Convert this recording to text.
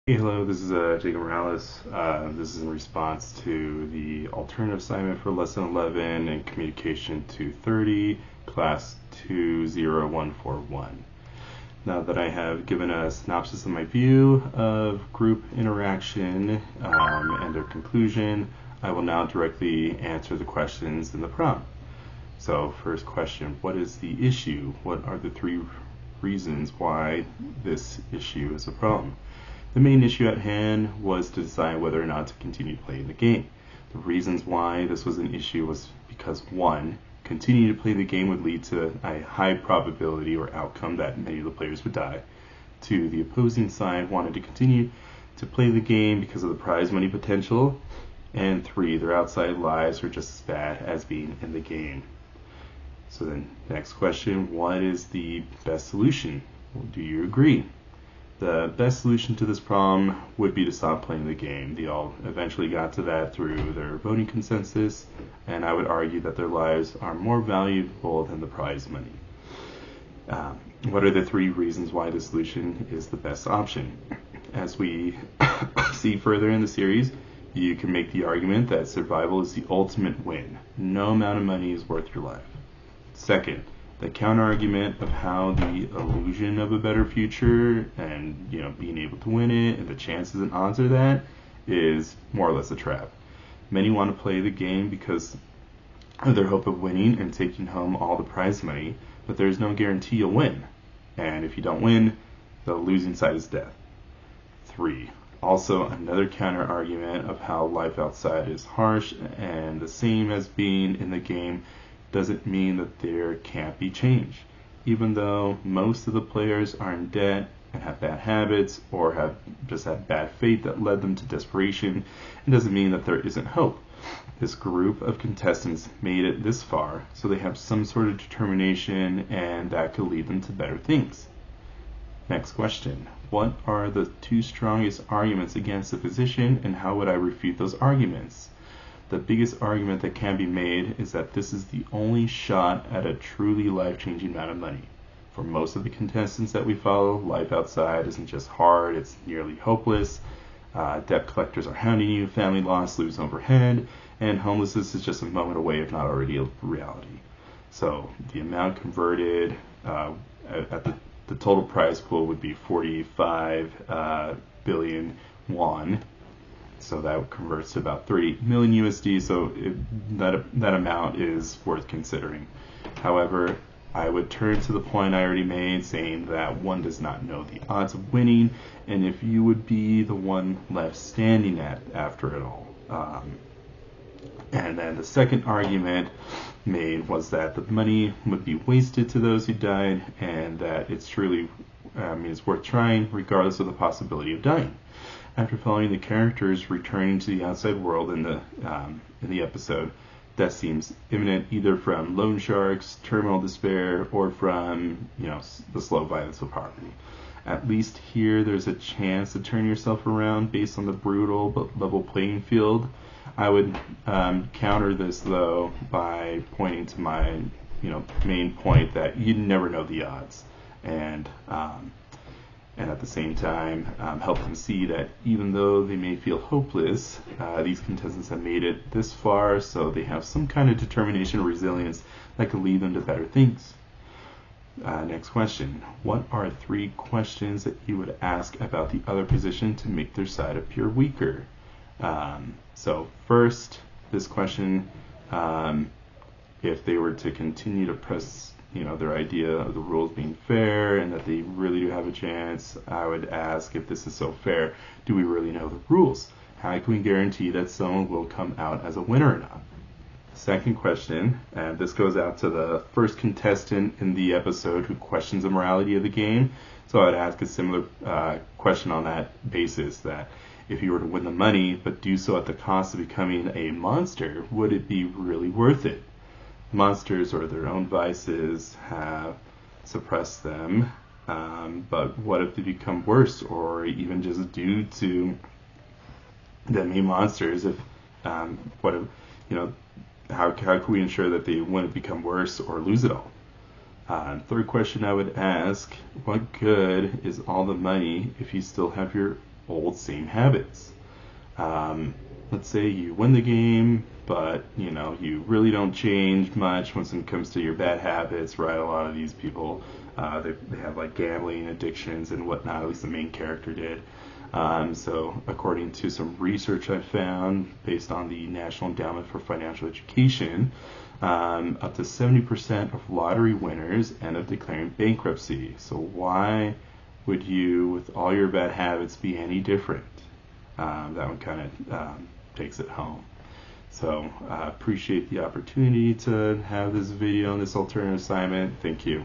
Hey, hello, this is Jacob Morales. This is in response to the alternative assignment for Lesson 11 in Communication 230, Class 20141. Now that I have given a synopsis of my view of group interaction and their conclusion, I will now directly answer the questions in the prompt. So, first question, what is the issue? What are the three reasons why this issue is a problem? The main issue at hand was to decide whether or not to continue playing the game. The reasons why this was an issue was because 1. Continuing to play the game would lead to a high probability or outcome that many of the players would die. 2. The opposing side wanted to continue to play the game because of the prize money potential. And 3. Their outside lives were just as bad as being in the game. So then, next question, what is the best solution? Well, do you agree? The best solution to this problem would be to stop playing the game. They all eventually got to that through their voting consensus, and I would argue that their lives are more valuable than the prize money. What are the three reasons why this solution is the best option? As we see further in the series, you can make the argument that survival is the ultimate win. No amount of money is worth your life. Second, the counter-argument of how the illusion of a better future and being able to win it and the chances and odds of that is more or less a trap. Many want to play the game because of their hope of winning and taking home all the prize money, but there's no guarantee you'll win. And if you don't win, the losing side is death. 3. Also, another counter-argument of how life outside is harsh and the same as being in the game doesn't mean that there can't be change. Even though most of the players are in debt and have bad habits or have just had bad fate that led them to desperation, it doesn't mean that there isn't hope. This group of contestants made it this far, so they have some sort of determination, and that could lead them to better things. Next question. What are the two strongest arguments against the position, and how would I refute those arguments? The biggest argument that can be made is that this is the only shot at a truly life-changing amount of money. For most of the contestants that we follow, life outside isn't just hard, it's nearly hopeless. Debt collectors are hounding you, family loss looms overhead, and homelessness is just a moment away if not already a reality. So the amount converted at the total prize pool would be 45 billion won. So that converts to about 30 million USD, so that amount is worth considering. However, I would turn to the point I already made, saying that one does not know the odds of winning, and if you would be the one left standing after it all. And then the second argument made was that the money would be wasted to those who died, and that it's truly is worth trying regardless of the possibility of dying. After following the characters returning to the outside world in the episode, death seems imminent either from loan sharks, terminal despair, or from the slow violence of poverty. At least here, there's a chance to turn yourself around based on the brutal but level playing field. I would counter this though by pointing to my main point that you never know the odds, and at the same time help them see that even though they may feel hopeless, these contestants have made it this far, so they have some kind of determination or resilience that could lead them to better things. Next question. What are 3 questions that you would ask about the other position to make their side appear weaker? So first, this question, if they were to continue to press their idea of the rules being fair and that they really do have a chance, I would ask, if this is so fair, do we really know the rules? How can we guarantee that someone will come out as a winner or not? Second question, and this goes out to the first contestant in the episode who questions the morality of the game. So I'd ask a similar question on that basis, that if you were to win the money but do so at the cost of becoming a monster, would it be really worth it? Monsters or their own vices have suppressed them, but what if they become worse, or even just due to them being monsters? If what if how can we ensure that they wouldn't become worse or lose it all? Third question I would ask, what good is all the money if you still have your old same habits. Let's say you win the game, but you really don't change much when it comes to your bad habits, right? A lot of these people, they have like gambling addictions and whatnot. At least the main character did. So according to some research I found based on the National Endowment for Financial Education, up to 70% of lottery winners end up declaring bankruptcy. So why would you, with all your bad habits, be any different? That one kind of takes it home. So I appreciate the opportunity to have this video on this alternative assignment. Thank you.